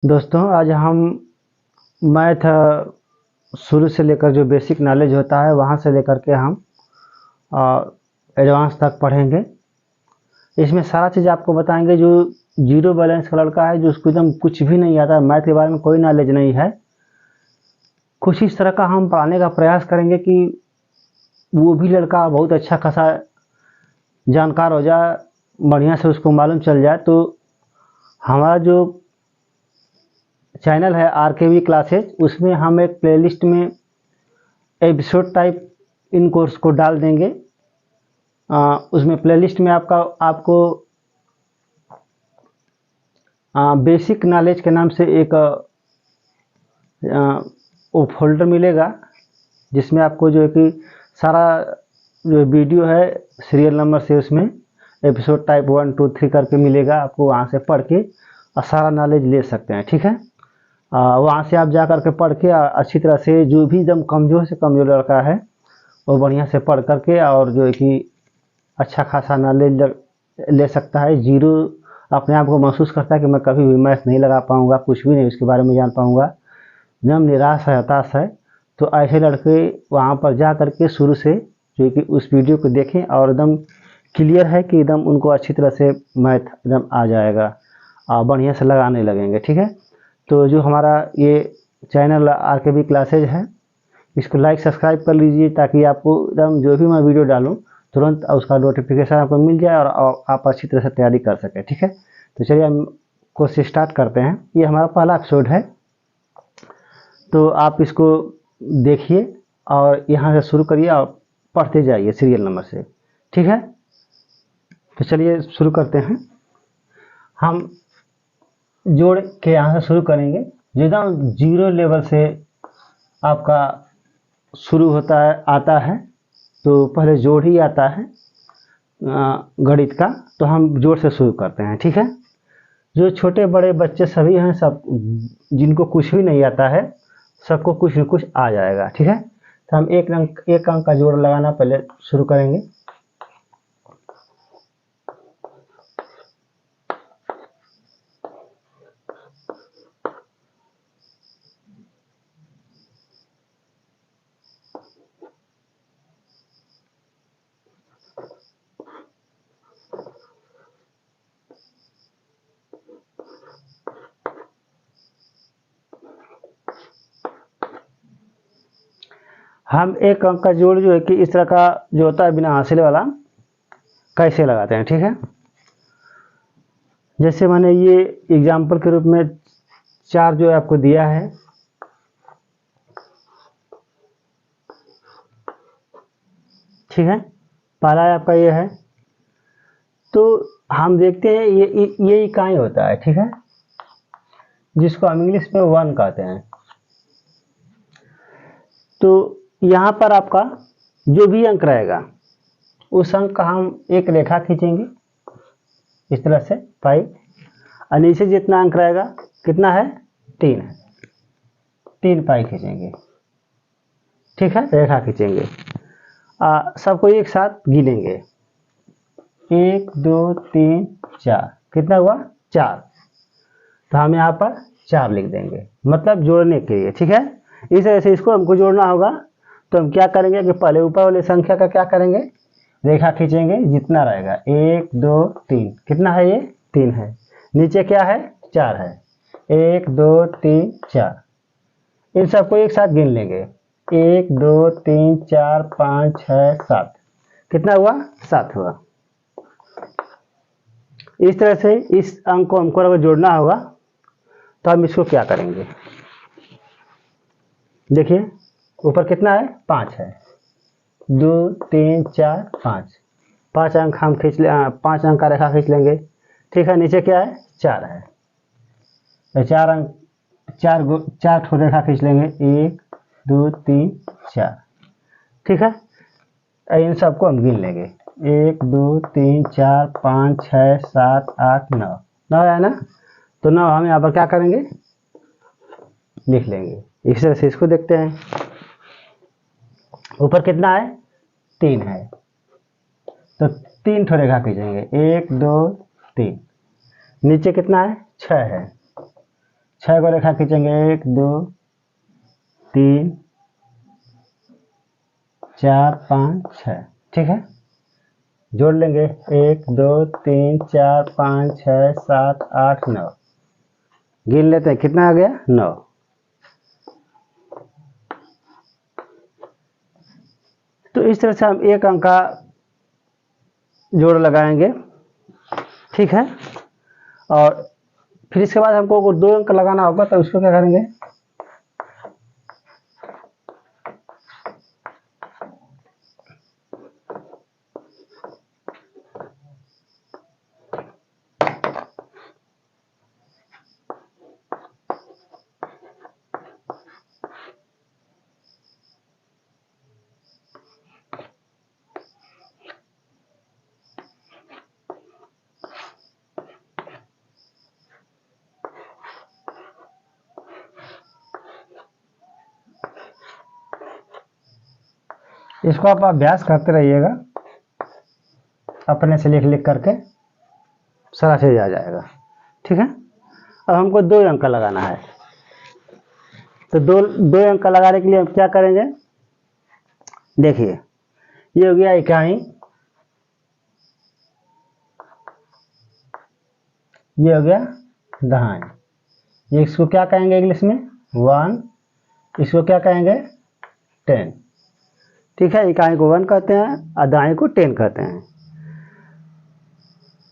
दोस्तों आज हम मैथ शुरू से लेकर जो बेसिक नॉलेज होता है वहाँ से लेकर के हम एडवांस तक पढ़ेंगे। इसमें सारा चीज़ आपको बताएंगे। जो जीरो बैलेंस का लड़का है, जो उसको एकदम कुछ भी नहीं आता, मैथ के बारे में कोई नॉलेज नहीं है, कुछ इस तरह का हम पढ़ाने का प्रयास करेंगे कि वो भी लड़का बहुत अच्छा खासा जानकार हो जाए, बढ़िया से उसको मालूम चल जाए। तो हमारा जो चैनल है RKV क्लासेज, उसमें हम एक प्लेलिस्ट में एपिसोड टाइप इन कोर्स को डाल देंगे। उसमें प्लेलिस्ट में आपको बेसिक नॉलेज के नाम से एक वो फोल्डर मिलेगा, जिसमें आपको जो है कि सारा जो वीडियो है सीरियल नंबर से उसमें एपिसोड टाइप 1 2 3 करके मिलेगा। आपको वहाँ से पढ़ के सारा नॉलेज ले सकते हैं, ठीक है। वहाँ से आप जा कर के पढ़ के अच्छी तरह से, जो भी एकदम कमज़ोर से कमज़ोर लड़का है वो बढ़िया से पढ़ करके और जो है कि अच्छा खासा नॉलेज ले सकता है। जीरो अपने आप को महसूस करता है कि मैं कभी भी मैथ नहीं लगा पाऊँगा, कुछ भी नहीं उसके बारे में जान पाऊँगा, एकदम निराश है, हताश है। तो ऐसे लड़के वहाँ पर जा कर के शुरू से जो कि उस वीडियो को देखें और एकदम क्लियर है कि एकदम उनको अच्छी तरह से मैथ एकदम आ जाएगा और बढ़िया से लगाने लगेंगे, ठीक है। तो जो हमारा ये चैनल RKV क्लासेज है, इसको लाइक सब्सक्राइब कर लीजिए ताकि आपको एकदम जो भी मैं वीडियो डालूं तुरंत उसका नोटिफिकेशन आपको मिल जाए और आप अच्छी तरह से तैयारी कर सकें, ठीक है। तो चलिए हम कोर्स स्टार्ट करते हैं। ये हमारा पहला एपिसोड है, तो आप इसको देखिए और यहाँ से शुरू करिए और पढ़ते जाइए सीरियल नंबर से, ठीक है। तो चलिए शुरू करते हैं। हम जोड़ के यहाँ से शुरू करेंगे। जो एकदम जीरो लेवल से आपका शुरू होता है, आता है, तो पहले जोड़ ही आता है गणित का। तो हम जोड़ से शुरू करते हैं, ठीक है। जो छोटे बड़े बच्चे सभी हैं, सब जिनको कुछ भी नहीं आता है, सबको कुछ न कुछ आ जाएगा, ठीक है। तो हम एक अंक का जोड़ लगाना पहले शुरू करेंगे। हम एक अंक का जोड़ जो है कि इस तरह का जो होता है बिना हासिल वाला, कैसे लगाते हैं, ठीक है। जैसे मैंने ये एग्जाम्पल के रूप में 4 जो आपको दिया है, ठीक है। पहला आपका ये है, तो हम देखते हैं ये इकाई होता है, ठीक है, जिसको हम इंग्लिश में 1 कहते हैं। तो यहाँ पर आपका जो भी अंक रहेगा उस अंक का हम एक रेखा खींचेंगे इस तरह से पाई, और नीचे जितना अंक रहेगा कितना है, 3 है, 3 पाई खींचेंगे, ठीक है, रेखा खींचेंगे। सबको एक साथ गिनेंगे, 1 2 3 4, कितना हुआ 4। तो हम यहाँ पर 4 लिख देंगे, मतलब जोड़ने के लिए, ठीक है। इस तरह से इसको हमको जोड़ना होगा। तो हम क्या करेंगे कि पहले ऊपर वाली संख्या का क्या करेंगे, रेखा खींचेंगे, जितना रहेगा 1 2 3, कितना है ये 3 है, नीचे क्या है 4 है, 1 2 3 4, इन सबको एक साथ गिन लेंगे, 1 2 3 4 5 6 7, कितना हुआ 7 हुआ। इस तरह से इस अंक को हमको अगर जोड़ना होगा तो हम इसको क्या करेंगे, देखिए ऊपर कितना है 5 है, 2 3 4 5, 5 अंक हम खींच ले, 5 अंक का रेखा खींच लेंगे, ठीक है। नीचे क्या है 4 है, तो 4 अंक 4 ठो रेखा खींच लेंगे, 1 2 3 4, ठीक है। इन सबको हम गिन लेंगे, 1 2 3 4 5 6 7 8 9, 9 है ना। तो 9 हम यहाँ पर क्या करेंगे, लिख लेंगे। इस तरह से इसको देखते हैं, ऊपर कितना है 3 है, तो 3 ठो रेखा खींचेंगे, 1 2 3, नीचे कितना है 6 है, 6 को रेखा खींचेंगे, 1 2 3 4 5 6। ठीक है, जोड़ लेंगे 1 2 3 4 5 6 7 8 9। गिन लेते हैं कितना आ गया, 9। तो इस तरह से हम एक अंक का जोड़ लगाएंगे। ठीक है, और फिर इसके बाद हमको अगर 2 अंक लगाना होगा तो उसको क्या करेंगे, इसको आप अभ्यास करते रहिएगा, अपने से लिख लिख करके सारा चीज आ जाएगा। ठीक है, अब हमको 2 अंक लगाना है, तो दो अंक लगाने के लिए हम क्या करेंगे, देखिए ये हो गया इकाई, ये हो गया दहाई। ये इसको क्या कहेंगे इंग्लिश में, 1, इसको क्या कहेंगे 10। ठीक है, इकाई को 1 कहते हैं और दहाई को 10 कहते हैं।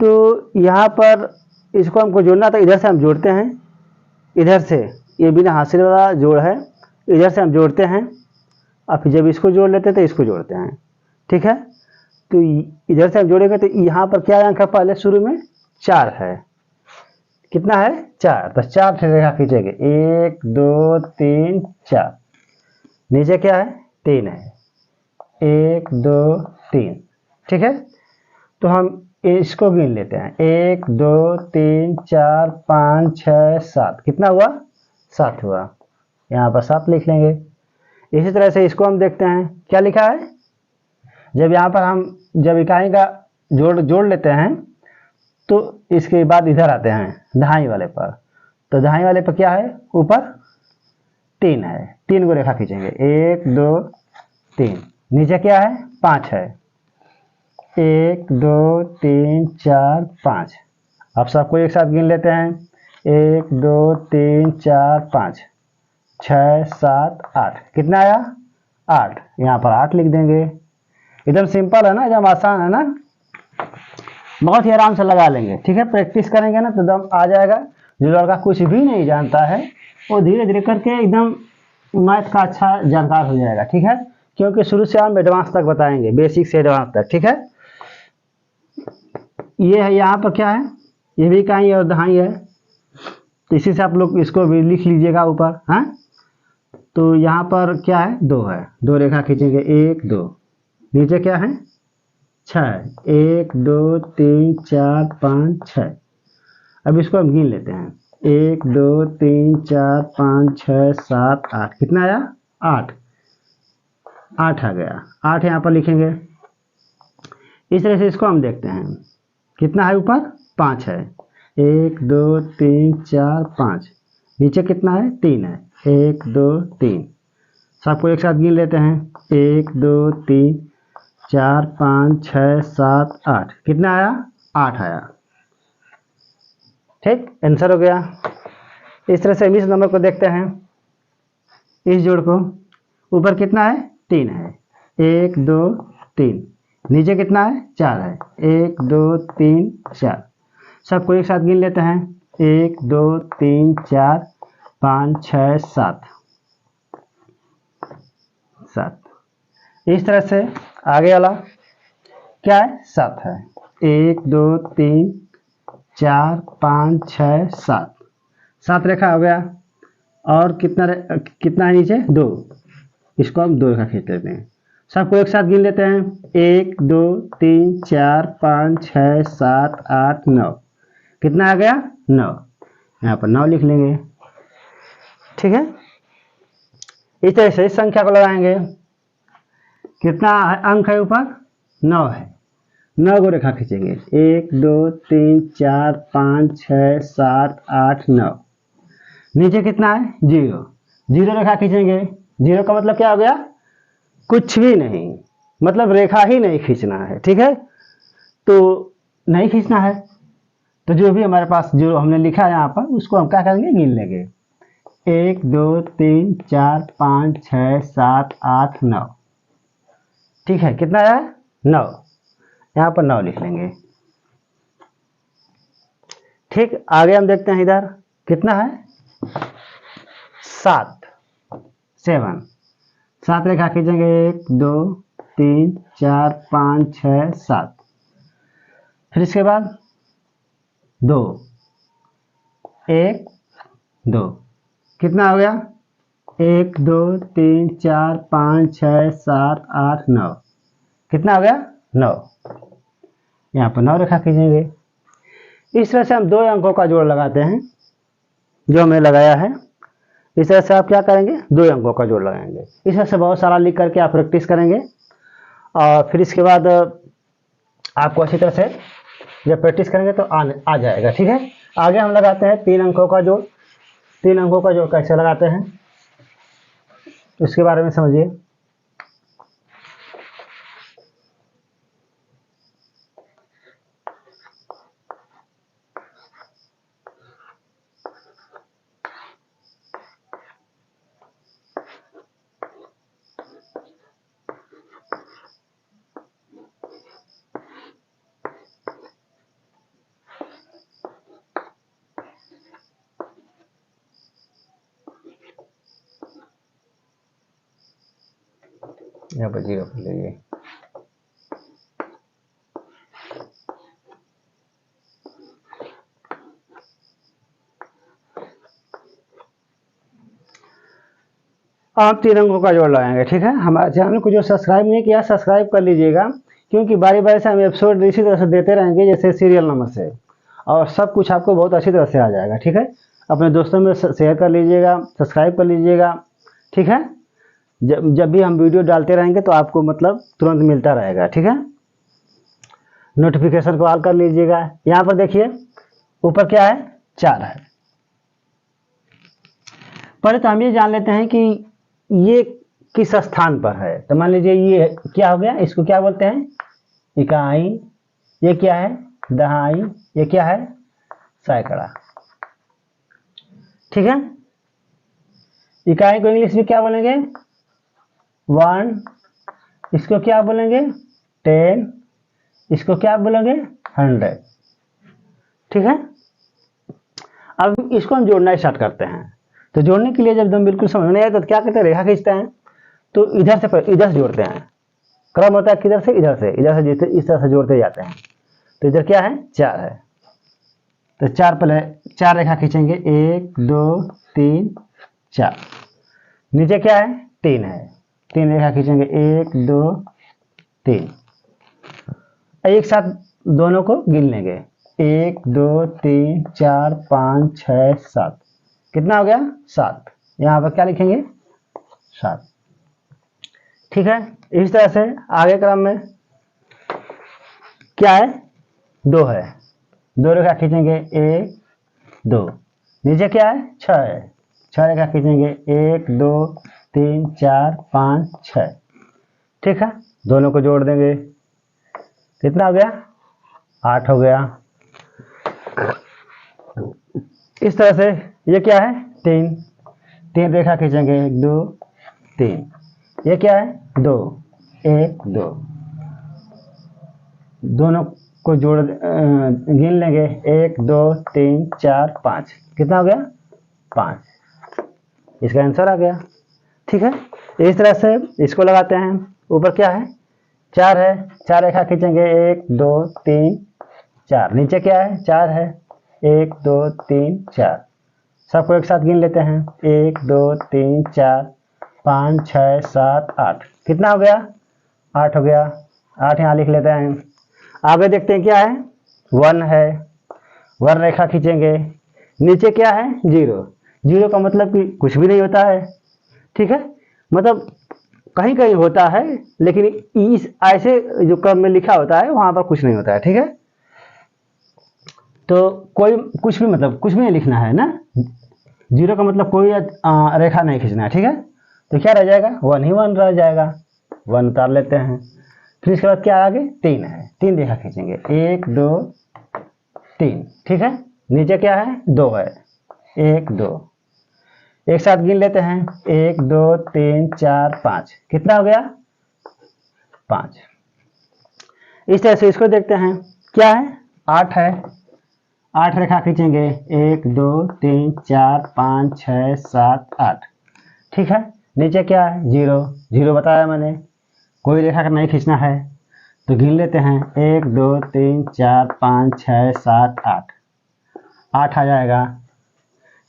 तो यहाँ पर इसको हमको जोड़ना, तो इधर से हम जोड़ते हैं, इधर से ये बिना हासिल वाला जोड़ है, इधर से हम जोड़ते हैं और फिर जब इसको जोड़ लेते हैं तो इसको जोड़ते हैं। ठीक है, तो इधर से हम जोड़ेंगे तो यहाँ पर क्या अंक है, पहले शुरू में 4 है, कितना है 4, तो 4 रेखा खींचेंगे, 1 2 3 4। नीचे क्या है 3 है, 1 2 3। ठीक है, तो हम इसको गिन लेते हैं, 1 2 3 4 5 6 7। कितना हुआ, 7 हुआ, यहाँ पर 7 लिख लेंगे। इसी तरह से इसको हम देखते हैं, क्या लिखा है, जब यहाँ पर हम जब इकाई का जोड़ लेते हैं तो इसके बाद इधर आते हैं दहाई वाले पर, तो दहाई वाले पर क्या है, ऊपर 3 है, 3 को रेखा खींचेंगे, 1 2 3। नीचे क्या है 5 है, 1 2 3 4 5। अब सबको एक साथ गिन लेते हैं, 1 2 3 4 5 6 7 8। कितना आया 8, यहाँ पर 8 लिख देंगे। एकदम सिंपल है ना, एकदम आसान है ना, बहुत ही आराम से लगा लेंगे। ठीक है, प्रैक्टिस करेंगे ना तो एकदम आ जाएगा। जो लड़का कुछ भी नहीं जानता है वो धीरे धीरे करके एकदम मैथ का अच्छा जानकार हो जाएगा। ठीक है, क्योंकि शुरू से हम एडवांस तक बताएंगे, बेसिक से एडवांस तक। ठीक है, ये है, यहाँ पर क्या है, ये भी इकाई और दहाई है, तो इसी से आप लोग इसको भी लिख लीजिएगा ऊपर। हाँ, तो यहाँ पर क्या है 2 है, 2 रेखा खींचेंगे, 1 2। नीचे क्या है 6, 1 2 3 4 5 6। अब इसको हम गिन लेते हैं, 1 2 3 4 5 6 7 8। कितना आया 8, 8 आ गया, 8 यहाँ पर लिखेंगे। इस तरह से इसको हम देखते हैं, कितना है ऊपर 5 है, 1 2 3 4 5। नीचे कितना है 3 है, 1 2 3। सबको एक साथ गिन लेते हैं, 1 2 3 4 5 6 7 8। कितना आया 8 आया। ठीक, आंसर हो गया। इस तरह से हम इस नंबर को देखते हैं, इस जोड़ को, ऊपर कितना है 3 है, 1 2 3। नीचे कितना है 4 है, 1 2 3 4। सबको एक साथ गिन लेते हैं, 1 2 3 4 5 6 7 7। इस तरह से आगे वाला क्या है 7 है, 1 2 3 4 5 6 7। 7 रेखा हो गया। और कितना है नीचे 2, इसको हम 2 रेखा खींच लेते हैं। सबको एक साथ गिन लेते हैं, 1 2 3 4 5 6 7 8 9। कितना आ गया 9, यहाँ पर 9 लिख लेंगे। ठीक है, इस तरह से इस संख्या को लगाएंगे। कितना अंक है ऊपर 9 है, 9 को रेखा खींचेंगे, 1 2 3 4 5 6 7 8 9। नीचे कितना है 0, 0 रेखा खींचेंगे। 0 का मतलब क्या हो गया, कुछ भी नहीं, मतलब रेखा ही नहीं खींचना है, ठीक है। तो नहीं खींचना है तो जो भी हमारे पास जो हमने लिखा है यहाँ पर उसको हम क्या करेंगे, गिन लेंगे। 1 2 3 4 5 6 7 8 9, ठीक है। कितना है 9, यहाँ पर 9 लिख लेंगे। ठीक, आगे हम देखते हैं इधर कितना है 7, 7 रेखा खींचेंगे। 1 2 3 4 5 6 7, फिर इसके बाद 2 1 2, कितना हो गया 1 2 3 4 5 6 7 8 9, कितना हो गया 9, यहाँ पर 9 रेखा खींचेंगे। इस तरह से हम 2 अंकों का जोड़ लगाते हैं जो हमने लगाया है। इस तरह से आप क्या करेंगे, 2 अंकों का जोड़ लगाएंगे। इस तरह से बहुत सारा लिख करके आप प्रैक्टिस करेंगे और फिर इसके बाद आपको अच्छी तरह से जब प्रैक्टिस करेंगे तो आ जाएगा, ठीक है। आगे हम लगाते हैं 3 अंकों का जोड़। 3 अंकों का जोड़ कैसे लगाते हैं उसके बारे में समझिए। यहाँ पर 0 कर लीजिए। आप 3 अंकों का जोड़ लगाएंगे, ठीक है। हमारे चैनल को जो सब्सक्राइब नहीं किया सब्सक्राइब कर लीजिएगा, क्योंकि बारी बारी से हम एपिसोड इसी तरह से देते रहेंगे जैसे सीरियल नंबर से, और सब कुछ आपको बहुत अच्छी तरह से आ जाएगा, ठीक है। अपने दोस्तों में शेयर कर लीजिएगा, सब्सक्राइब कर लीजिएगा, ठीक है। जब भी हम वीडियो डालते रहेंगे तो आपको मतलब तुरंत मिलता रहेगा, ठीक है। नोटिफिकेशन को ऑल कर लीजिएगा। यहाँ पर देखिए ऊपर क्या है 4 है। पहले तो हम ये जान लेते हैं कि ये किस स्थान पर है। तो मान लीजिए ये क्या हो गया, इसको क्या बोलते हैं इकाई, ये क्या है दहाई, ये क्या है सैकड़ा, ठीक है। इकाई को इंग्लिश में क्या बोलेंगे 1, इसको क्या बोलेंगे 10, इसको क्या बोलेंगे 100, ठीक है। अब इसको हम जोड़ना स्टार्ट करते हैं। तो जोड़ने के लिए जब हम बिल्कुल समझ नहीं आए तो क्या करते हैं, रेखा खींचते हैं। तो इधर से जोड़ते हैं। क्रम होता है किधर से, इधर से इस तरह से जोड़ते जाते हैं। तो इधर क्या है 4 है, तो 4 पहले 4 रेखा खींचेंगे। 1 2 3 4, नीचे क्या है 3 है, 3 रेखा खींचेंगे। 1 2 3, एक साथ दोनों को गिन लेंगे। 1 2 3 4 5 6 7, कितना हो गया 7, यहाँ पर क्या लिखेंगे 7, ठीक है। इस तरह से आगे क्रम में क्या है 2 है, 2 रेखा खींचेंगे। 1 2, नीचे क्या है 6 है, 6 रेखा खींचेंगे। 1 2 3 4 5 6, ठीक है। दोनों को जोड़ देंगे, कितना हो गया 8 हो गया। इस तरह से ये क्या है 3 रेखा खींचेंगे। 1 2 3, ये क्या है 2 1 2, दोनों को जोड़ गिन लेंगे। 1 2 3 4 5, कितना हो गया 5, इसका आंसर आ गया, ठीक है। इस तरह से इसको लगाते हैं। ऊपर क्या है 4 है, 4 रेखा खींचेंगे। 1 2 3 4, नीचे क्या है 4 है। 1 2 3 4, सबको एक साथ गिन लेते हैं। 1 2 3 4 5 6 7 8, कितना हो गया 8 हो गया। 8 यहाँ लिख लेते हैं। आगे देखते हैं क्या है 1 है, 1 रेखा खींचेंगे। नीचे क्या है 0, 0 का मतलब कि कुछ भी नहीं होता है, ठीक है। मतलब कहीं कहीं होता है, लेकिन इस ऐसे जो क्रम में लिखा होता है वहां पर कुछ नहीं होता है, ठीक है। तो कोई कुछ भी मतलब कुछ भी नहीं लिखना है ना, 0 का मतलब कोई रेखा नहीं खींचना है, ठीक है। तो क्या रह जाएगा, 1 ही 1 रह जाएगा, 1 उतार लेते हैं। फिर इसके बाद क्या आगे 3 है, 3 रेखा खींचेंगे, 1 2 3, ठीक है। नीचे क्या है 2 है, 1 2, एक साथ गिन लेते हैं, 1 2 3 4 5, कितना हो गया 5। इस तरह से इसको देखते हैं, क्या है 8 है, 8 रेखा खींचेंगे, 1 2 3 4 5 6 7 8, ठीक है। नीचे क्या है 0, 0 बताया मैंने, कोई रेखा का नहीं खींचना है, तो गिन लेते हैं, 1 2 3 4 5 6 7 8, 8 आ जाएगा,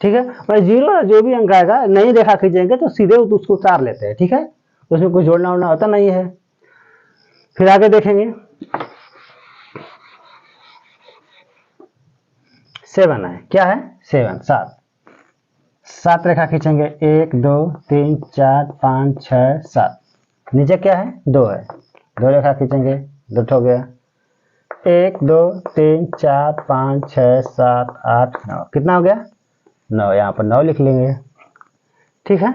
ठीक है। और 0 जो भी अंक आएगा नई रेखा खींचेंगे तो सीधे उसको उतार लेते हैं, ठीक है, उसमें कुछ जोड़ना उड़ना होता नहीं है। फिर आगे देखेंगे 7 है, क्या है 7, 7 रेखा खींचेंगे, 1 2 3 4 5 6 7, नीचे क्या है 2 है, 2 रेखा खींचेंगे, 2 हो गया, 1 2 3 4 5 6 7 8 9, कितना हो गया 9, यहाँ पर 9 लिख लेंगे, ठीक है।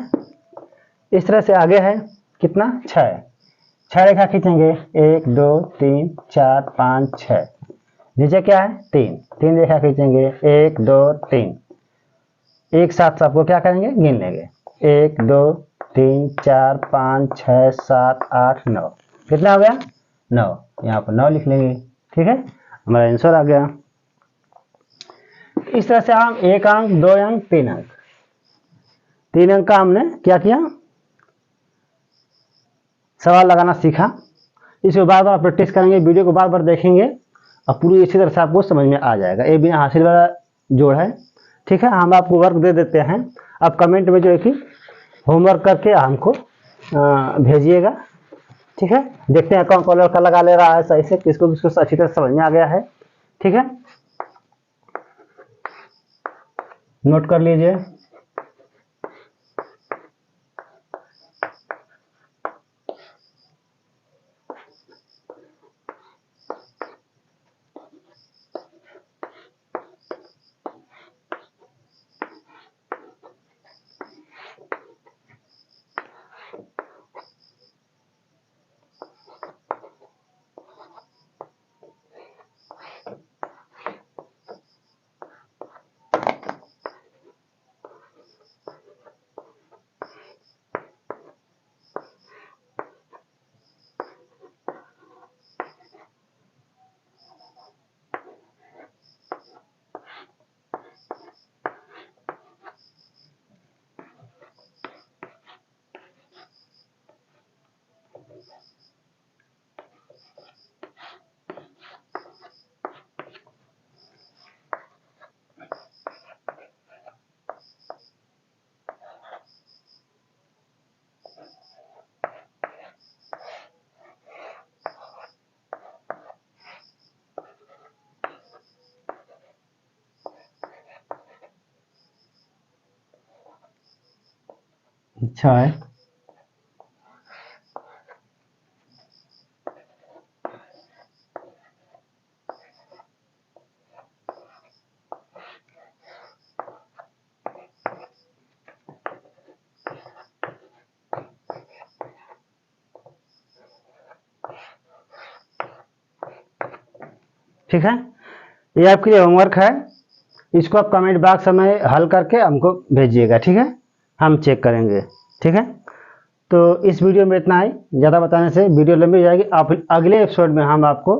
इस तरह से आगे है कितना 6 रेखा खींचेंगे, 1 2 3 4 5 6, नीचे क्या है 3 रेखा खींचेंगे, 1 2 3, एक साथ सबको क्या करेंगे गिन लेंगे, 1 2 3 4 5 6 7 8 9, कितना हो गया 9, यहाँ पर 9 लिख लेंगे, ठीक है, हमारा आंसर आ गया। इस तरह से हम 1 अंक 2 अंक 3 अंक, 3 अंक का हमने क्या किया, सवाल लगाना सीखा। इसको बार बार प्रैक्टिस करेंगे, वीडियो को बार बार देखेंगे और पूरी इसी तरह से आपको समझ में आ जाएगा। ये बिना हासिल वाला जोड़ है, ठीक है। हम आपको वर्क दे देते हैं, आप कमेंट में जो है कि होमवर्क करके हमको भेजिएगा, ठीक है। देखते हैं कौन कौन लड़का लगा ले रहा है सही से, किसको किसको अच्छी तरह समझ में आ गया है, ठीक है, नोट कर लीजिए। अच्छा है, ठीक है। ये आपके लिए होमवर्क है, इसको आप कमेंट बॉक्स में हल करके हमको भेजिएगा, ठीक है, हम चेक करेंगे, ठीक है। तो इस वीडियो में इतना ही, ज़्यादा बताने से वीडियो लंबी हो जाएगी। आप अगले एपिसोड में हम आपको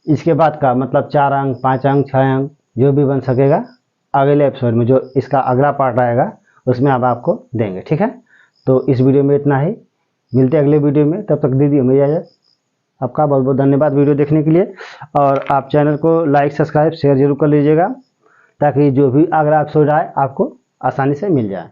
इसके बाद का मतलब 4 अंक 5 अंक 6 अंक जो भी बन सकेगा अगले एपिसोड में, जो इसका अगला पार्ट आएगा उसमें हम आपको देंगे, ठीक है। तो इस वीडियो में इतना ही, मिलते हैं अगले वीडियो में, तब तक दीदी हमें इजाज़त। आपका बहुत बहुत धन्यवाद वीडियो देखने के लिए, और आप चैनल को लाइक सब्सक्राइब शेयर जरूर कर लीजिएगा, ताकि जो भी अगला एपिसोड आए आपको आसानी से मिल जाए।